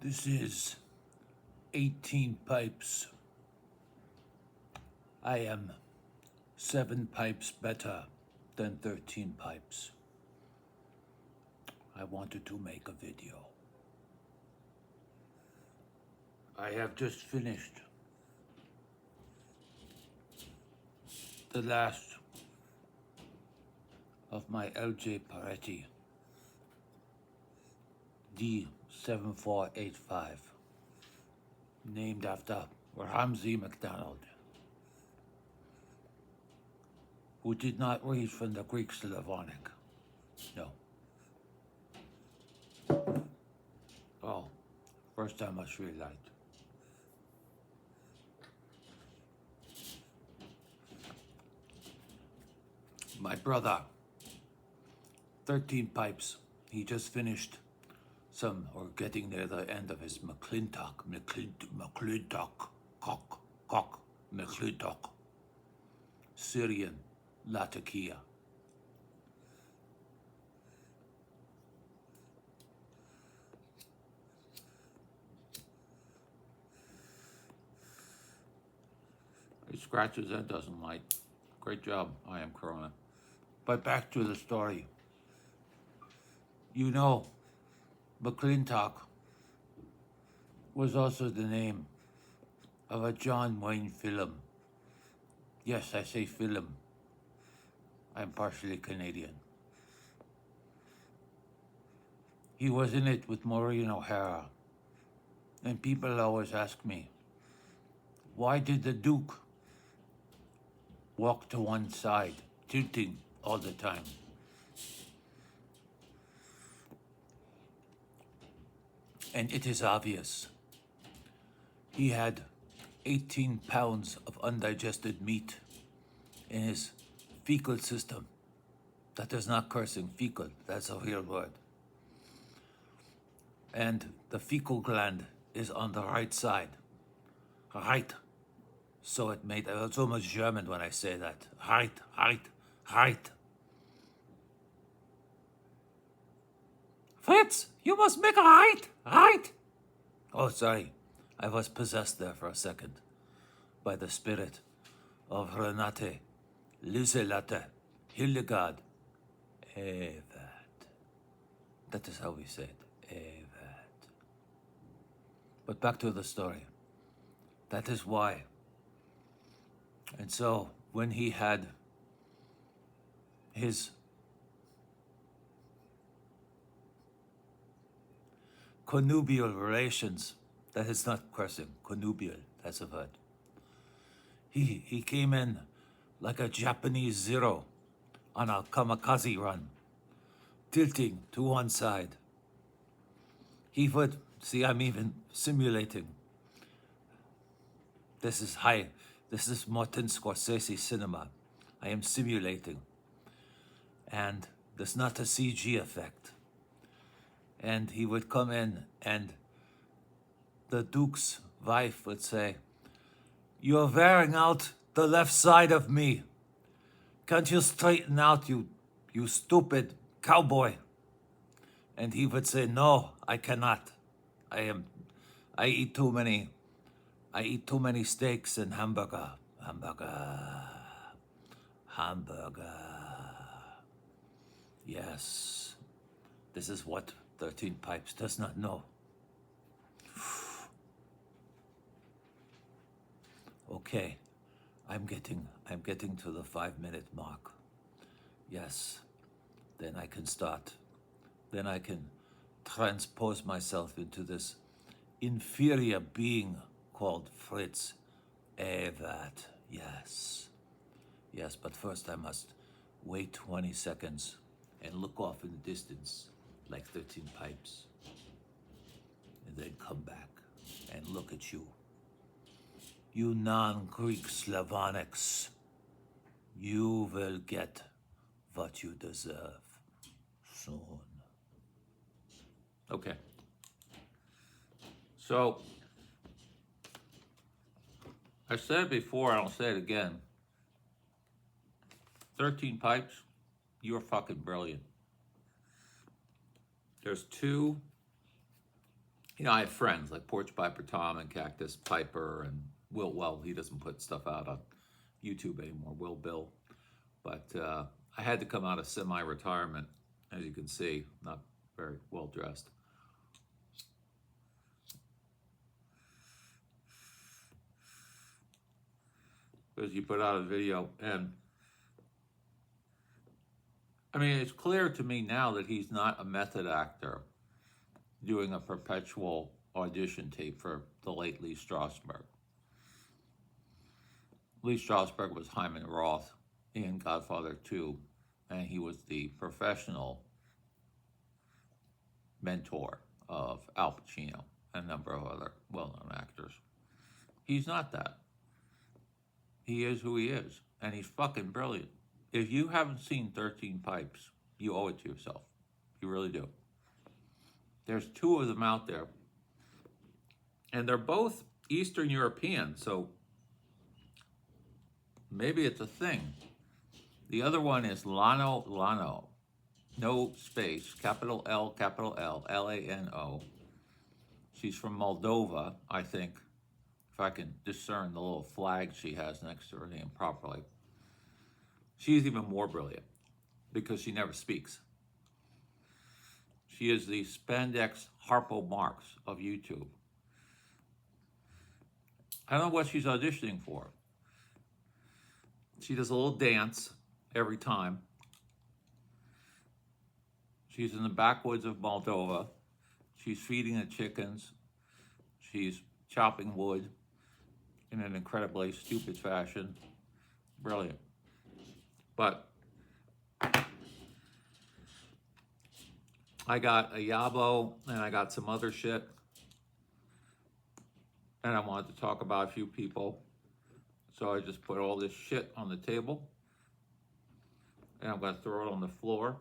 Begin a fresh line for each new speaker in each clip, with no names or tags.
This is 18 pipes. I am 7 pipes better than 13 pipes. I wanted to make a video. I have just finished the last of my LJ Paretti D7485, named after Ramsay MacDonald, who did not read from the Greek Slavonic. No. Oh, first I must relight. My brother, 13 pipes. He just finished or getting near the end of his McClintock, Syrian Latakia. He scratches and doesn't light. Great job, I am Corona. But back to the story. You know, McClintock was also the name of a John Wayne film. Yes, I say film. I'm partially Canadian. He was in it with Maureen O'Hara. And people always ask me, why did the Duke walk to one side, tilting all the time? And it is obvious. He had 18 pounds of undigested meat in his fecal system. That is not cursing, fecal, that's a real word. And the fecal gland is on the right side. Right. So it's almost German when I say that. Right. Fritz, you must make a right. Oh, sorry. I was possessed there for a second by the spirit of Renate, Lieselate, Hildegard, Evet. That is how we say it, Evet. But back to the story. That is why. And so, when he had his connubial relations, that is not cursing, connubial, that's a word. He came in like a Japanese Zero on a kamikaze run, tilting to one side. He would, see, I'm even simulating. This is Martin Scorsese cinema. I am simulating. And there's not a CG effect. And he would come in and the Duke's wife would say, "You're wearing out the left side of me. Can't you straighten out, you stupid cowboy?" And he would say, "No, I cannot. I eat too many steaks and hamburger. Yes, this is what 13 Pipes does not know. Okay, I'm getting to the 5-minute mark. Yes, then I can start. Then I can transpose myself into this inferior being called Fritz. That, yes. Yes, but first I must wait 20 seconds and look off in the distance like 13 Pipes. And then come back and look at you. You non-Greek Slavonics, you will get what you deserve soon. Okay. So, I said it before, I'll say it again. 13 Pipes, you're fucking brilliant. There's 2 You know, I have friends like Porch Piper Tom and Cactus Piper and Will. Well, he doesn't put stuff out on YouTube anymore, Will Bill. But I had to come out of semi-retirement, as you can see, not very well dressed. Because you put out a video, and I mean, it's clear to me now that he's not a method actor doing a perpetual audition tape for the late Lee Strasberg. Lee Strasberg was Hyman Roth in Godfather 2, and he was the professional mentor of Al Pacino and a number of other well-known actors. He's not that. He is who he is, and he's fucking brilliant. If you haven't seen 13 Pipes, you owe it to yourself. You really do. There's two of them out there, and they're both Eastern European, so maybe it's a thing. The other one is Lano, no space, capital L, Lano. She's from Moldova, I think, if I can discern the little flag she has next to her name properly. She's even more brilliant because she never speaks. She is the spandex Harpo Marx of YouTube. I don't know what she's auditioning for. She does a little dance every time. She's in the backwoods of Moldova. She's feeding the chickens. She's chopping wood in an incredibly stupid fashion. Brilliant. But I got a Yabo and I got some other shit. And I wanted to talk about a few people. So I just put all this shit on the table. And I'm going to throw it on the floor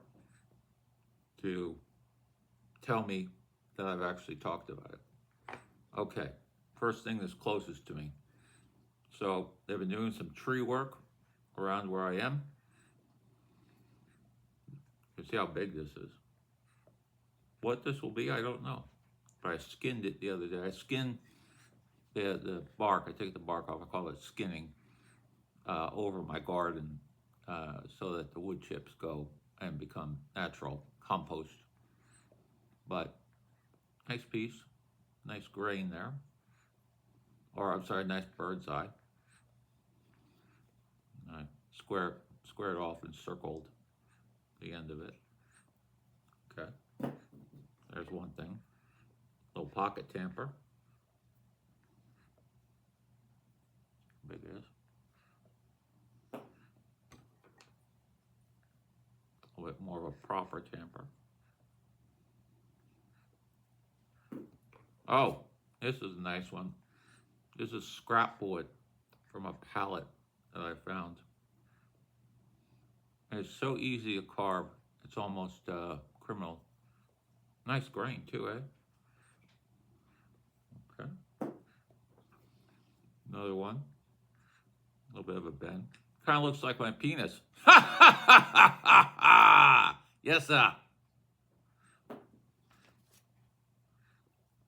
to tell me that I've actually talked about it. Okay, first thing that's closest to me. So they've been doing some tree work around where I am. You see how big this is. What this will be, I don't know. But I skinned it the other day. I skinned the bark. I take the bark off. I call it skinning over my garden so that the wood chips go and become natural compost. But nice piece, nice grain there. Or I'm sorry, nice bird's eye. I squared off and circled the end of it. Okay, there's one thing. Little pocket tamper. Big it is. A little bit more of a proper tamper. Oh, this is a nice one. This is scrap wood from a pallet that I found. And it's so easy to carve, it's almost criminal. Nice grain too, eh? Okay. Another one. A little bit of a bend. Kind of looks like my penis. Yes, sir.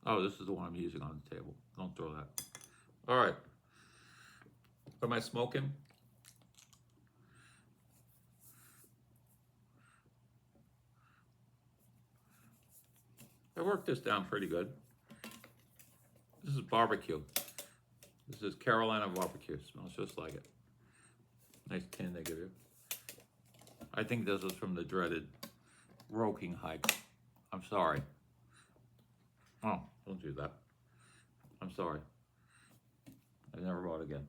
Oh, this is the one I'm using on the table. Don't throw that. All right. Am I smoking? I worked this down pretty good. This is barbecue. This is Carolina barbecue. Smells just like it. Nice tin they give you. I think this was from the dreaded Roking hike. I'm sorry. Oh, don't do that. I'm sorry. I never bought again.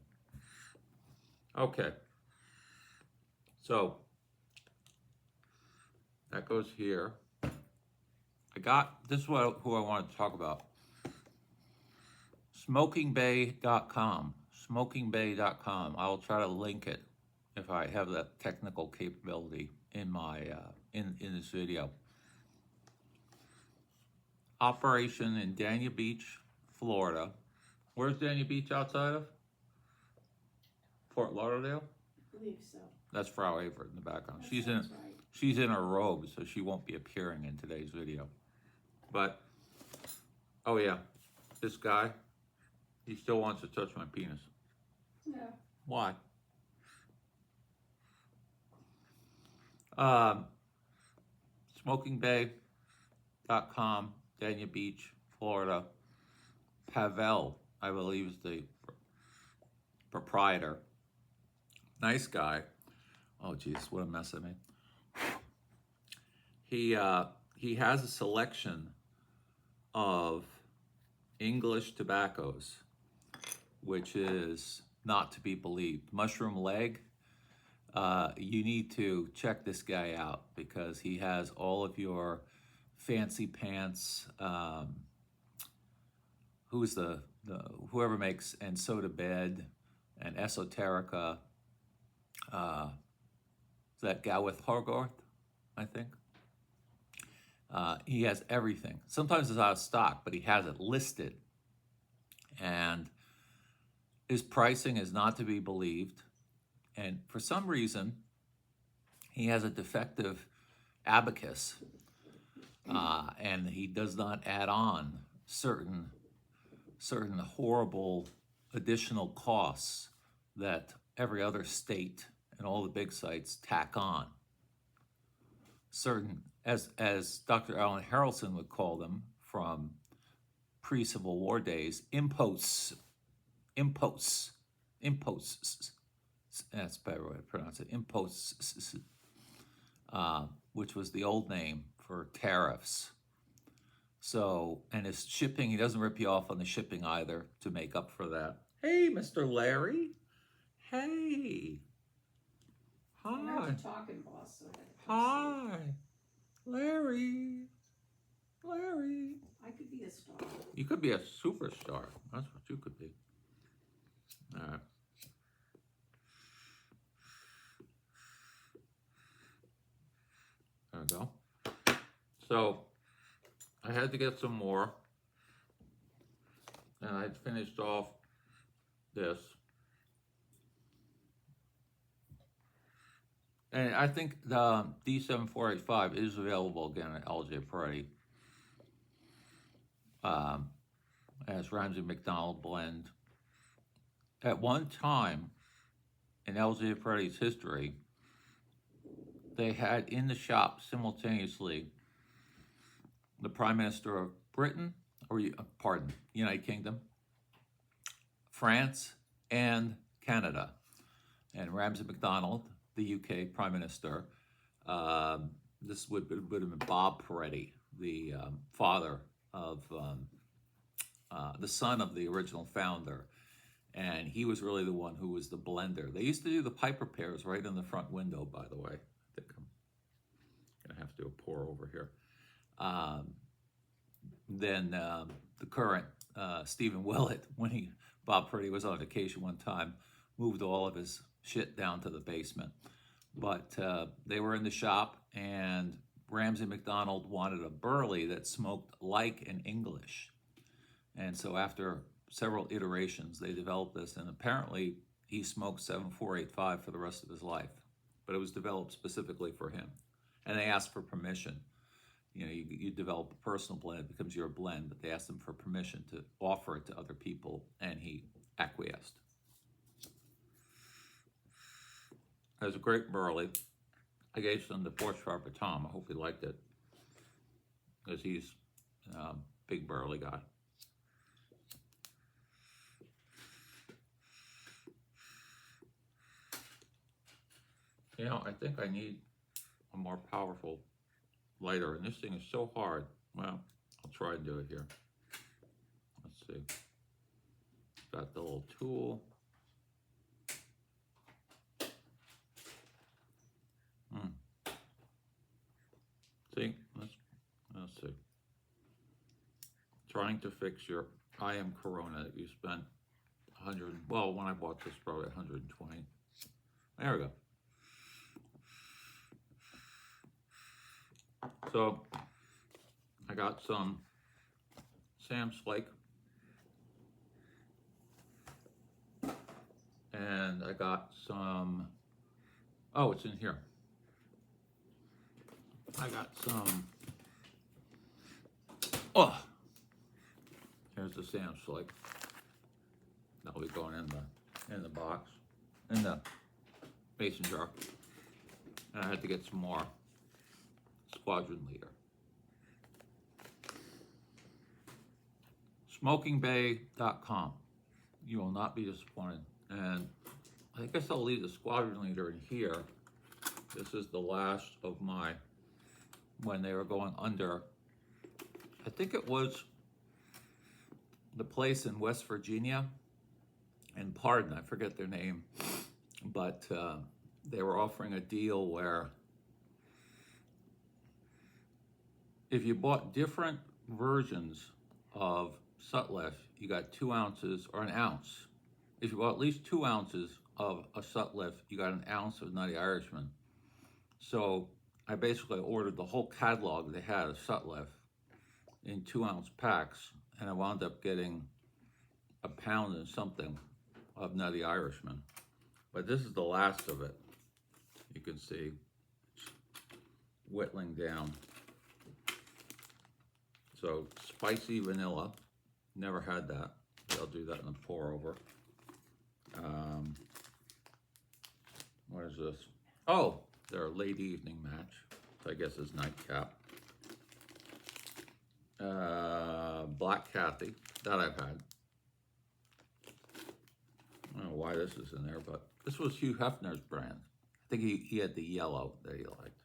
Okay. So that goes here. This is who I wanted to talk about. SmokingBay.com. SmokingBay.com. I will try to link it if I have that technical capability in my in this video. Operation in Dania Beach, Florida. Where's Dania Beach outside of? Fort Lauderdale?
I believe so.
That's Frau Avert in the background.
Right.
She's in her robe, so she won't be appearing in today's video. But
Oh yeah, this guy, he still wants to touch my penis.
No.
Why? SmokingBay.com, Dania Beach, Florida. Pavel, I believe, is the proprietor. Nice guy. Oh geez, what a mess I made. He has a selection of English tobaccos, which is not to be believed. Mushroom leg. You need to check this guy out because he has all of your fancy pants. Who's the whoever makes And Soda Bed and Esoterica. That Gawith Horgorth, I think. He has everything. Sometimes it's out of stock, but he has it listed. And his pricing is not to be believed. And for some reason, he has a defective abacus. And he does not add on certain horrible additional costs that every other state and all the big sites tack on. Certain, as Dr. Alan Harrelson would call them from pre-Civil War days, imposts. That's a better way to pronounce it. Imposts, which was the old name for tariffs. So, and his shipping, he doesn't rip you off on the shipping either to make up for that. Hey, Mr. Larry. Hey. Hi.
You're talking, boss. So
Hi. Larry.
I could be a star.
You could be a superstar. That's what you could be. All right. There we go. So, I had to get some more. And I finished off this. And I think the D7485 is available again at LJ Peretti. As Ramsey McDonald blend. At one time in LJ Peretti's history, they had in the shop simultaneously the Prime Minister of Britain, United Kingdom, France, and Canada. And Ramsey MacDonald, the UK Prime Minister, this would have been Bob Peretti, the father of, the son of the original founder. And he was really the one who was the blender. They used to do the Piper pears right in the front window, by the way. I think I'm gonna have to do a pour over here. Then the current Stephen Willett, when Bob Peretti was on vacation one time, moved all of his shit down to the basement. But they were in the shop, and Ramsey MacDonald wanted a burley that smoked like an English. And so after several iterations, they developed this, and apparently he smoked 7485 for the rest of his life. But it was developed specifically for him. And they asked for permission. You know, you develop a personal blend, it becomes your blend, but they asked him for permission to offer it to other people, and he acquiesced. It was a great burley. I gave some to Porch Farmer Tom. I hope he liked it, because he's a big burley guy. You know, I think I need a more powerful lighter, and this thing is so hard. Well, I'll try and do it here. Let's see. Got the little tool. See, let's see. Trying to fix your IM Corona that you spent 100, well, when I bought this, probably 120. There we go. So, I got some Sam's Flake, and I got some, oh, it's in here. I got some, sandwich, like that'll be going in the box, in the mason jar. And I had to get some more squadron leader. SmokingBay.com. You will not be disappointed. And I guess I'll leave the squadron leader in here. This is the last of my, when they were going under, I think it was the place in West Virginia, and pardon, I forget their name, but they were offering a deal where if you bought different versions of Sutliff, you got 2 ounces or an ounce. If you bought at least 2 ounces of a Sutliff, you got an ounce of Nutty Irishman. So I basically ordered the whole catalog they had of Sutliff in 2-ounce packs, and I wound up getting a pound and something of Nutty Irishman. But this is the last of it. You can see it's whittling down. So spicy vanilla, never had that. I'll do that in the pour over. What is this? Oh, their late evening match. I guess is nightcap. Black Kathy, that I've had. I don't know why this is in there, but this was Hugh Hefner's brand. I think he had the yellow that he liked.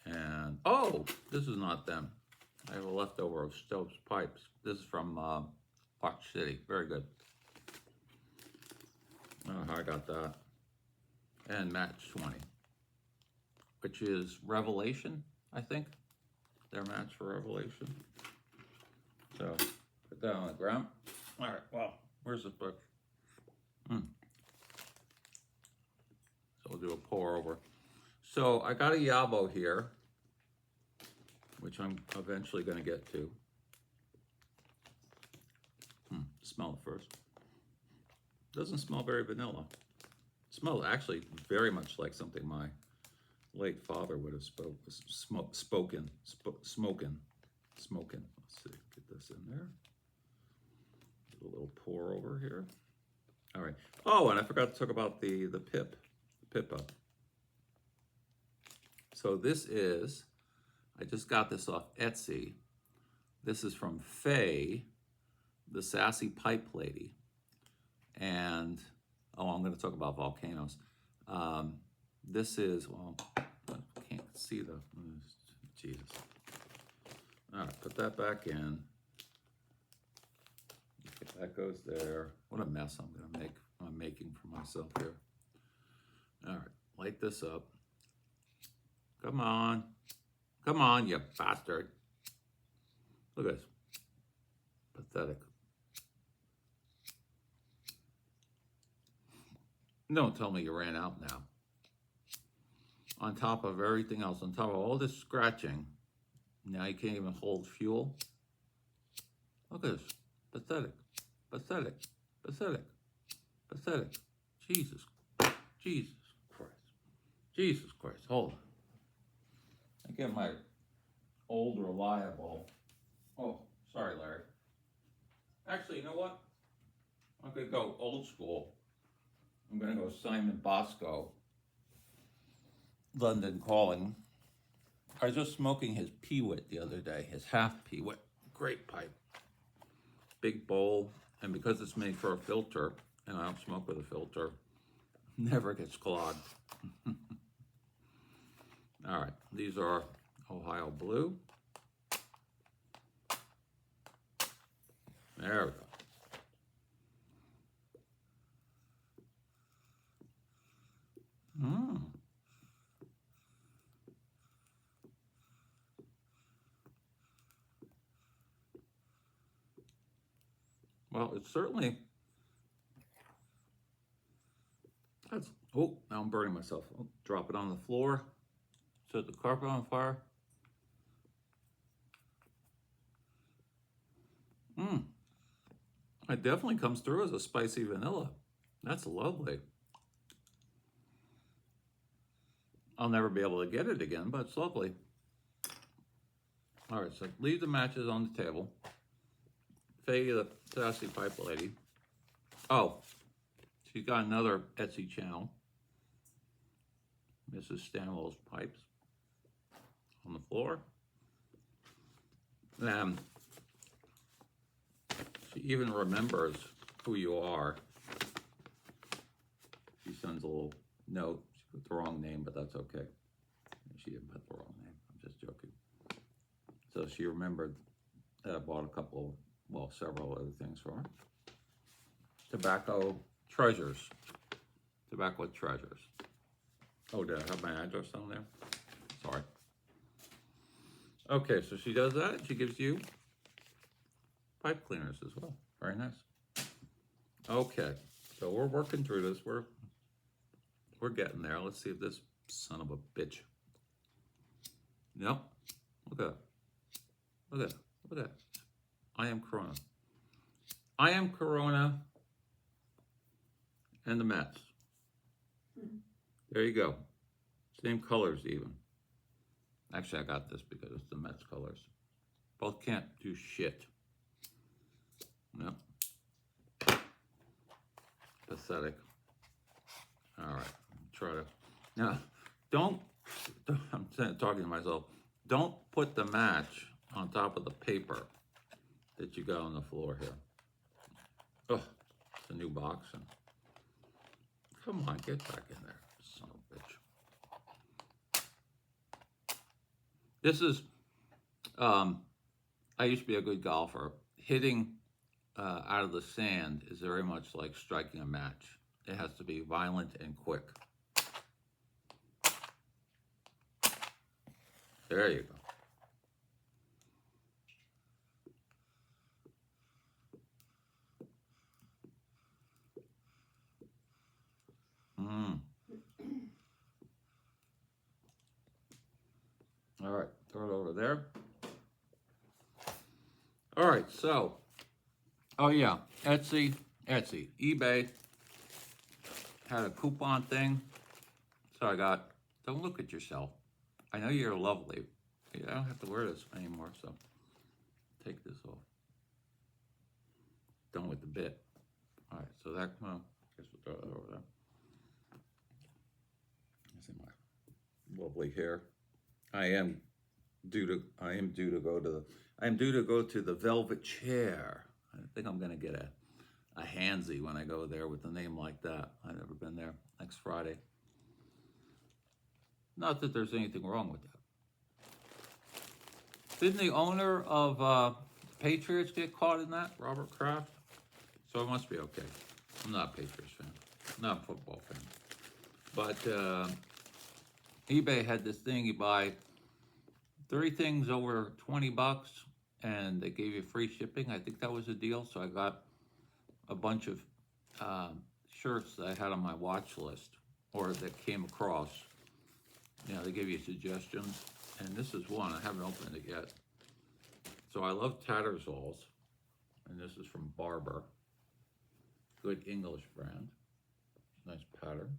And, oh, this is not them. I have a leftover of Stove's Pipes. This is from Park City. Very good. I don't know how I got that. And match 20, which is Revelation, I think. Their match for Revelation. So, put that on the ground. All right, well, where's this book? So we'll do a pour over. So I got a Yabo here, which I'm eventually going to get to. Smell it first. Doesn't smell very vanilla. It smells actually very much like something my late father would have smoking. Let's see, get this in there. A little pour over here. All right. Oh, and I forgot to talk about the Pippa. So this is, I just got this off Etsy. This is from Faye, the sassy pipe lady. And, oh, I'm going to talk about volcanoes. This is, well, I can't see the, Jesus. All right, put that back in. Okay, that goes there. What a mess I'm making for myself here. All right, light this up. Come on, you bastard. Look at this. Pathetic. Don't tell me you ran out now. On top of everything else, on top of all this scratching, now you can't even hold fuel. Look at this. Pathetic. Pathetic. Pathetic. Pathetic. Jesus Christ. Jesus Christ. Hold on. I get my old reliable. Oh, sorry, Larry. Actually, you know what? I'm going to go old school. I'm going to go Simon Bosco. London Calling. I was just smoking his Peewit the other day, his half Peewit. Great pipe. Big bowl. And because it's made for a filter, and I don't smoke with a filter, never gets clogged. All right, these are Ohio Blue. There we go. Well, it's certainly, that's, oh, now I'm burning myself. I'll drop it on the floor, set the carpet on fire. It definitely comes through as a spicy vanilla. That's lovely. I'll never be able to get it again, but it's lovely. All right, so leave the matches on the table. Faye, the sassy pipe lady. Oh, she's got another Etsy channel. Mrs. Stanwell's Pipes on the floor. And she even remembers who you are. She sends a little note. She put the wrong name, but that's okay. She didn't put the wrong name. I'm just joking. So she remembered that I bought a couple, well, several other things for her. Tobacco treasures. Tobacco treasures. Oh, did I have my address on there? Sorry. Okay, so she does that. She gives you pipe cleaners as well. Very nice. Okay, so we're working through this. We're getting there. Let's see if this son of a bitch. Nope. Look at that. Look at that. Look at that. I am Corona. I am Corona and the Mets. There you go. Same colors even. Actually, I got this because it's the Mets colors. Both can't do shit. No. Pathetic. All right. Try to. Now, I'm talking to myself. Don't put the match on top of the paper that you got on the floor here. Oh, it's a new box. And come on, get back in there, son of a bitch. This is, I used to be a good golfer. Hitting out of the sand is very much like striking a match. It has to be violent and quick. There you go. All right, throw it over there. All right, so, oh yeah, Etsy, eBay had a coupon thing. So I got, don't look at yourself. I know you're lovely. I don't have to wear this anymore, so take this off. Done with the bit. All right, so that, well, I guess we'll throw that over there. See my lovely hair. I am due to go to the Velvet Chair. I think I'm gonna get a handsy when I go there with a name like that. I've never been there. Next Friday. Not that there's anything wrong with that. Didn't the owner of Patriots get caught in that, Robert Kraft? So it must be okay. I'm not a Patriots fan. I'm not a football fan. But eBay had this thing, you buy 3 things over $20 and they gave you free shipping. I think that was a deal. So I got a bunch of shirts that I had on my watch list or that came across. You know, they give you suggestions. And this is one, I haven't opened it yet. So I love Tattersalls. And this is from Barber. Good English brand. Nice pattern.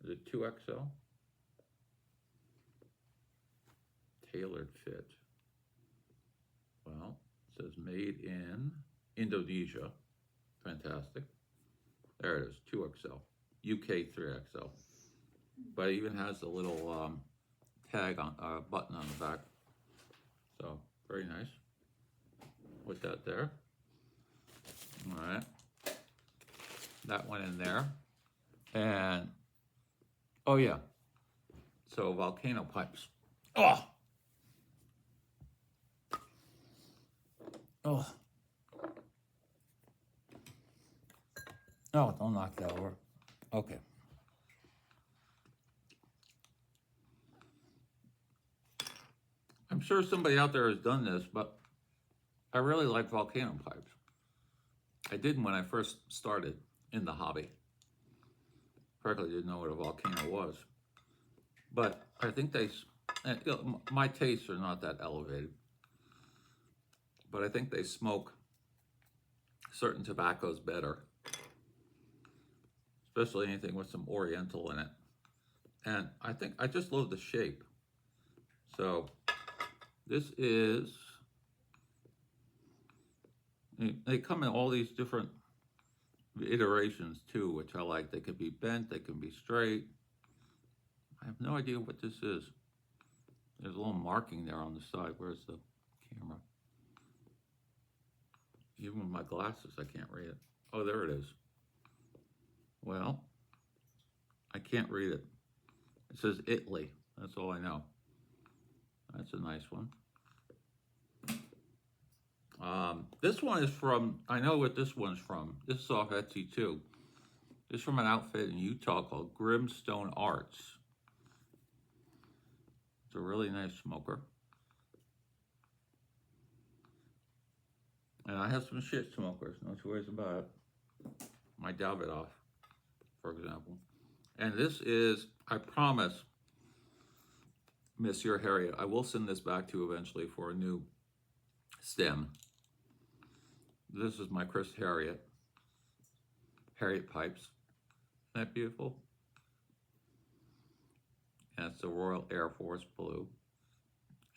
Is it 2XL? Tailored fit. Well, it says made in Indonesia. Fantastic. There it is, 2XL. UK 3XL. But it even has a little tag on, button on the back. So, very nice. Put that there. All right. That went in there. And, oh yeah. So, volcano pipes. Oh! Oh. No, don't knock that over. Okay. I'm sure somebody out there has done this, but I really like volcano pipes. I didn't when I first started in the hobby. Frankly, didn't know what a volcano was. But I think my tastes are not that elevated. But I think they smoke certain tobaccos better. Especially anything with some oriental in it. And I just love the shape. So this is They come in all these different iterations too, which I like. They could be bent, they can be straight. I have no idea what this is. There's a little marking there on the side. Where's the camera? Even with my glasses, I can't read it. Oh, there it is. Well, I can't read it. It says Italy. That's all I know. That's a nice one. This one is from, I know what this one's from. This is off Etsy too. This is from an outfit in Utah called Grimstone Arts. It's a really nice smoker. And I have some shit smokers, no two ways about it. My Davidoff, for example. And this is, I promise, Monsieur Harriet, I will send this back to you eventually for a new stem. This is my Chris Harriet pipes. Isn't that beautiful? And it's the Royal Air Force blue.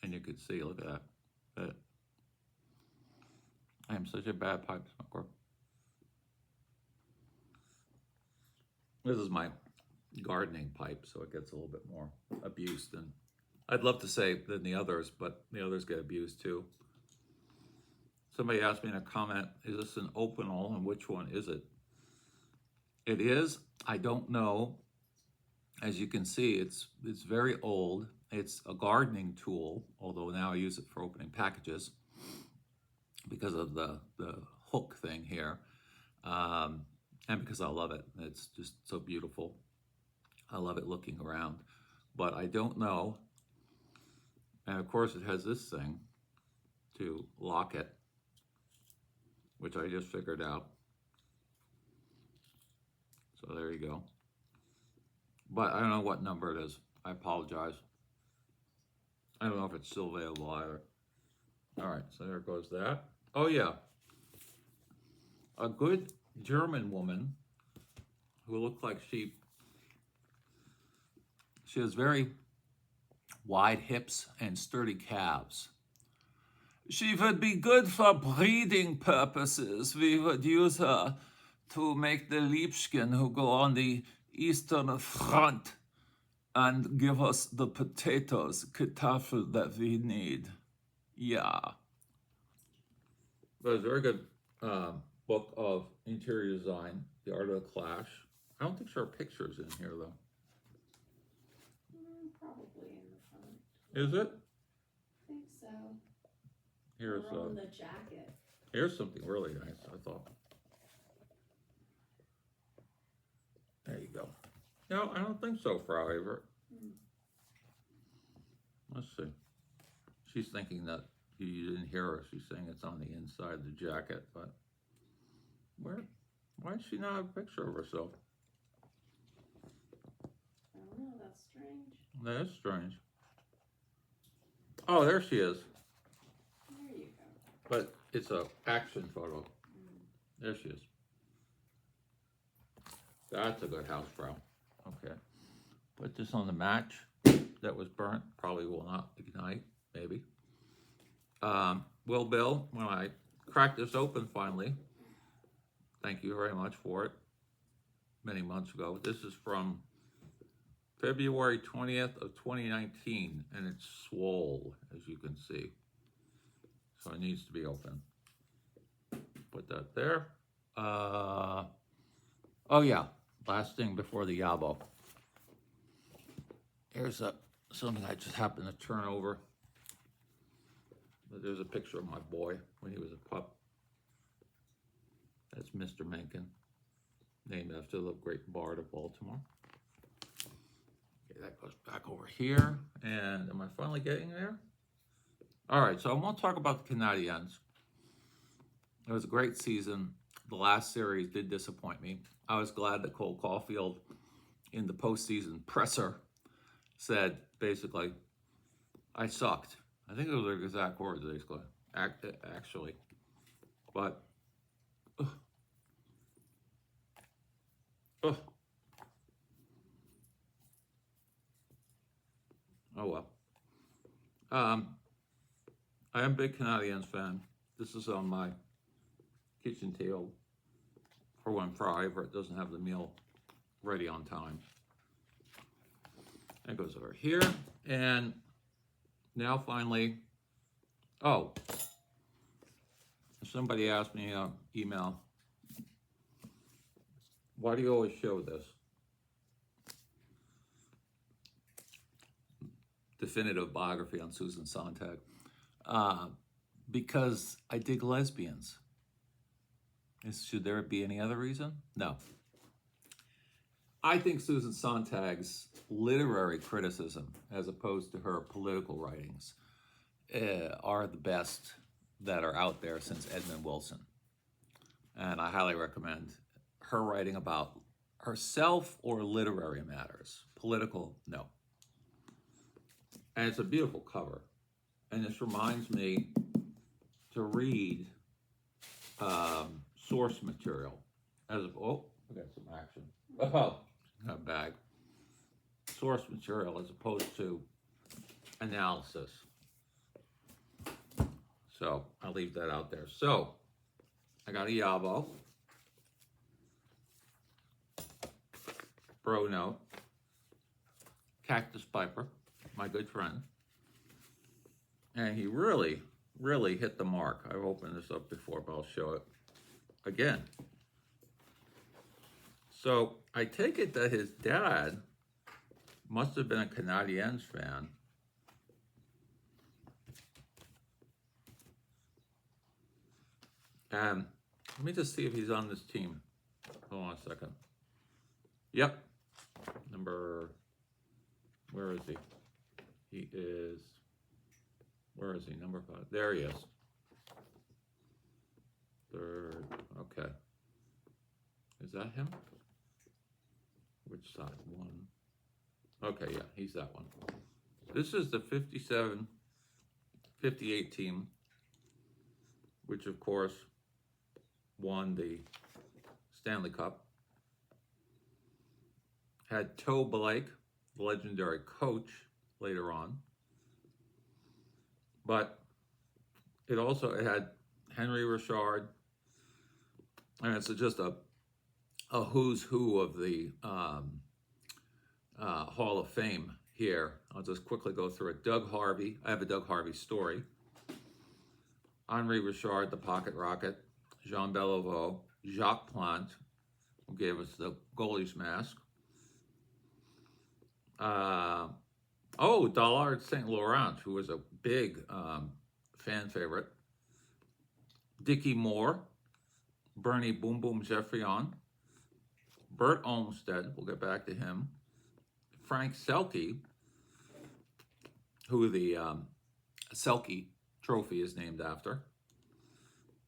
And you can see, look at that. I am such a bad pipe smoker. This is my gardening pipe, so it gets a little bit more abused than, I'd love to say, than the others, but the others get abused too. Somebody asked me in a comment, is this an Opinel and which one is it? It is, I don't know. As you can see, it's very old. It's a gardening tool, although now I use it for opening packages because of the hook thing here. And because I love it. It's just so beautiful. I love it looking around. But I don't know. And of course it has this thing to lock it, which I just figured out. So there you go. But I don't know what number it is. I apologize. I don't know if it's still available either. All right, so there goes that. Oh yeah. A good German woman who looked like she has very wide hips and sturdy calves. She would be good for breeding purposes. We would use her to make the Liebchen who go on the Eastern Front and give us the potatoes, Kartoffel that we need. Yeah. But it's a very good book of interior design, The Art of the Clash. I don't think there are pictures in here though.
Probably in the front.
Is it?
I think so.
Here's
Or on the jacket.
here's something really nice, I thought. There you go. No, I don't think so, Frau Evert. Let's see. She's thinking that you didn't hear her. She's saying it's on the inside of the jacket, but why does she not have a picture of herself?
I don't know, that's strange.
That is strange. Oh, there she is.
There you go.
But it's a action photo. There she is. That's a good house brow. Okay. Put this on the match that was burnt. Probably will not ignite, maybe. Will Bill, when I cracked this open finally, thank you very much for it, many months ago. This is from February 20th of 2019, and it's swole, as you can see. So it needs to be open. Put that there. Oh yeah, last thing before the Yabo. Here's something I just happened to turn over. There's a picture of my boy when he was a pup. That's Mr. Mencken, named after the great bard of Baltimore. Okay, that goes back over here. And am I finally getting there? All right, so I want to talk about the Canadiens. It was a great season. The last series did disappoint me. I was glad that Cole Caulfield, in the postseason presser, said basically, I sucked. I think those are the exact words, basically, actually. But, oh well. I am a big Canadiens fan. This is on my kitchen table for when Frau Everett doesn't have the meal ready on time. That goes over here. And now finally, oh, somebody asked me on email, why do you always show this? Definitive biography on Susan Sontag. Because I dig lesbians. Should there be any other reason? No. I think Susan Sontag's literary criticism, as opposed to her political writings, are the best that are out there since Edmund Wilson. And I highly recommend her writing about herself or literary matters. Political, no. And it's a beautiful cover. And this reminds me to read source material. Oh, we got some action. Oh, got a bag. Source material as opposed to analysis. So I'll leave that out there. So I got a Yavo, Bro Note, Cactus Piper, my good friend. And he really, really hit the mark. I've opened this up before, but I'll show it again. So I take it that his dad must have been a Canadiens fan. And let me just see if he's on this team. Hold on a second. Yep. Where is he? He is, where is he? Number 5. There he is. Third, okay. Is that him? Which side? 1. Okay, yeah, he's that one. This is the 57-58 team, which of course won the Stanley Cup. Had Toe Blake, the legendary coach, later on. But it had Henry Richard, and it's just a who's who of the Hall of Fame here. I'll just quickly go through it. Doug Harvey, I have a Doug Harvey story. Henri Richard, the Pocket Rocket. Jean Beliveau, Jacques Plante, who gave us the goalie's mask. Dollard St. Laurent, who was a big fan favorite. Dickie Moore, Bernie Boom Boom Geoffrion, Bert Olmsted, we'll get back to him. Frank Selke, who the Selke trophy is named after.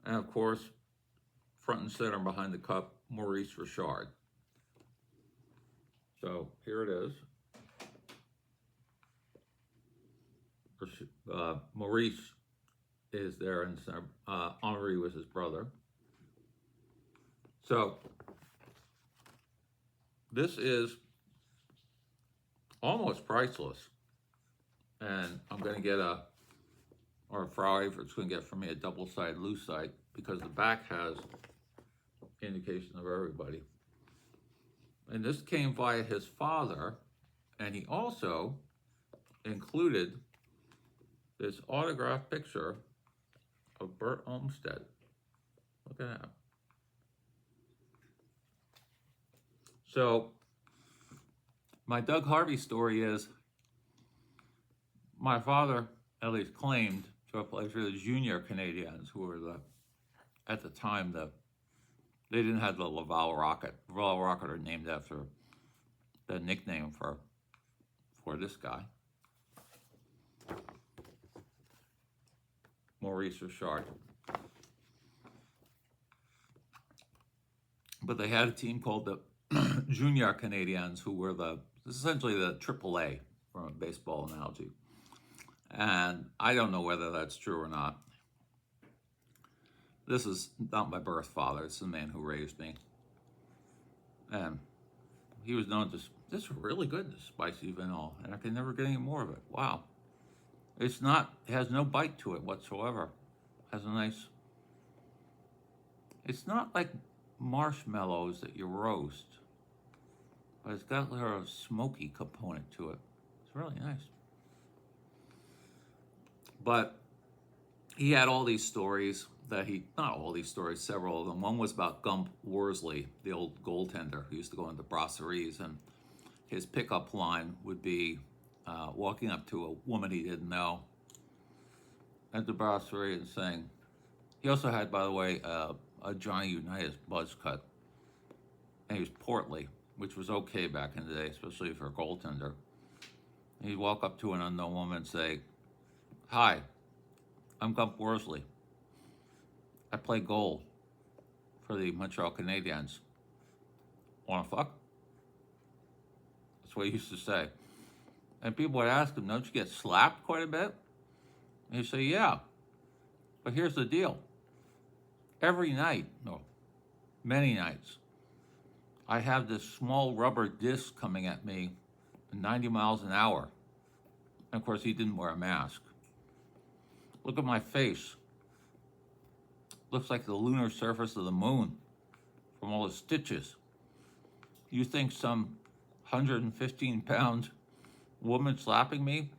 And of course, front and center behind the cup, Maurice Richard. So here it is. Maurice is there, and Henri was his brother. So this is almost priceless, and I'm going to get Frau Everett's going to get for me a double-sided lucite, because the back has indication of everybody. And this came via his father, and he also included this autographed picture of Bert Olmsted. Look at that. So my Doug Harvey story is, my father at least claimed to have played for the junior Canadiens, who were at the time, they didn't have the Laval Rocket. Laval Rocket are named after the nickname for this guy, Maurice Richard. But they had a team called the Junior Canadiens, who were essentially the AAA, from a baseball analogy. And I don't know whether that's true or not. This is not my birth father. It's the man who raised me. And he was known to, this is really good, this spicy vanilla, and I can never get any more of it. Wow. It has no bite to it whatsoever. It has a nice, It's not like marshmallows that you roast, but it's got a little smoky component to it. It's really nice. But he had all these stories not all these stories, several of them. One was about Gump Worsley, the old goaltender who used to go into brasseries, and his pickup line would be walking up to a woman he didn't know at the brasserie and saying, he also had, by the way, a Johnny Unitas buzz cut. And he was portly, which was okay back in the day, especially for a goaltender. And he'd walk up to an unknown woman and say, "Hi, I'm Gump Worsley. I play goal for the Montreal Canadiens. Wanna fuck?" That's what he used to say. And people would ask him, "Don't you get slapped quite a bit?" And he'd say, "Yeah, but here's the deal. Every night, no, many nights, I have this small rubber disc coming at me at 90 miles an hour." And of course, he didn't wear a mask. "Look at my face. Looks like the lunar surface of the moon from all the stitches. You think some 115-pound woman slapping me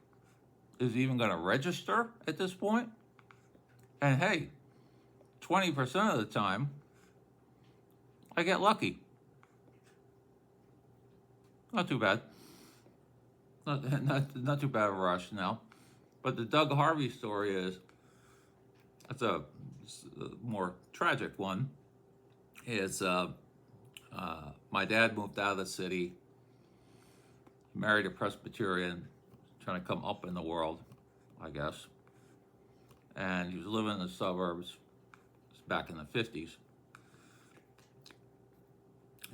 is even going to register at this point? And hey, 20% of the time, I get lucky." Not too bad. Not too bad of a rationale. But the Doug Harvey story it's a more tragic one. Is my dad moved out of the city, married a Presbyterian, trying to come up in the world, I guess. And he was living in the suburbs back in the 50s.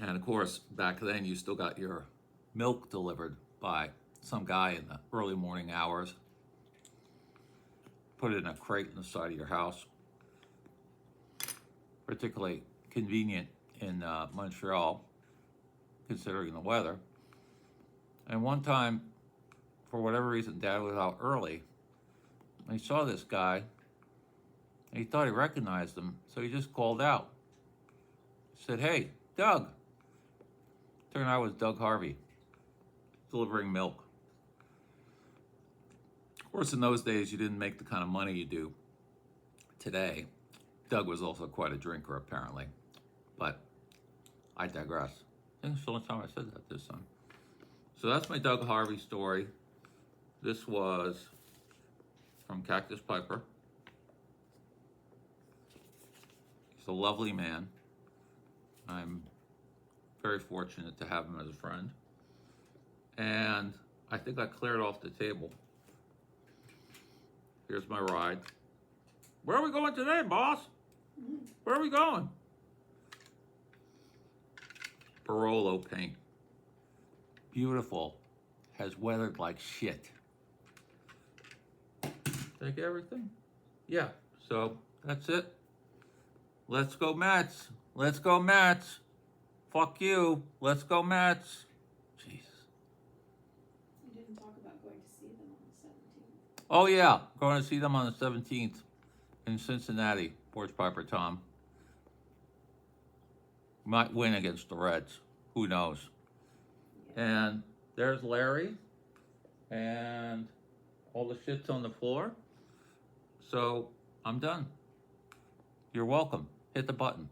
And of course, back then you still got your milk delivered by some guy in the early morning hours. Put it in a crate in the side of your house. Particularly convenient in Montreal, considering the weather. And one time, for whatever reason, Dad was out early. And he saw this guy, and he thought he recognized him, so he just called out. He said, "Hey, Doug." Turned out it was Doug Harvey, delivering milk. Of course, in those days, you didn't make the kind of money you do today. Doug was also quite a drinker, apparently. But I digress. I think it's the only time I said that this time. So that's my Doug Harvey story. This was from Cactus Piper. He's a lovely man. I'm very fortunate to have him as a friend. And I think I cleared off the table. Here's my ride. Where are we going today, boss? Where are we going? Barolo paint. Beautiful. Has weathered like shit. Take everything? Yeah, so that's it. Let's go Mets. Let's go Mets. Fuck you. Let's go Mets. Jeez.
You didn't talk about going to see them on the 17th.
Oh yeah, going to see them on the 17th in Cincinnati. Porch Piper Tom. Might win against the Reds. Who knows?
Yeah.
And there's Larry. And all the shit's on the floor. So I'm done. You're welcome. Hit the button.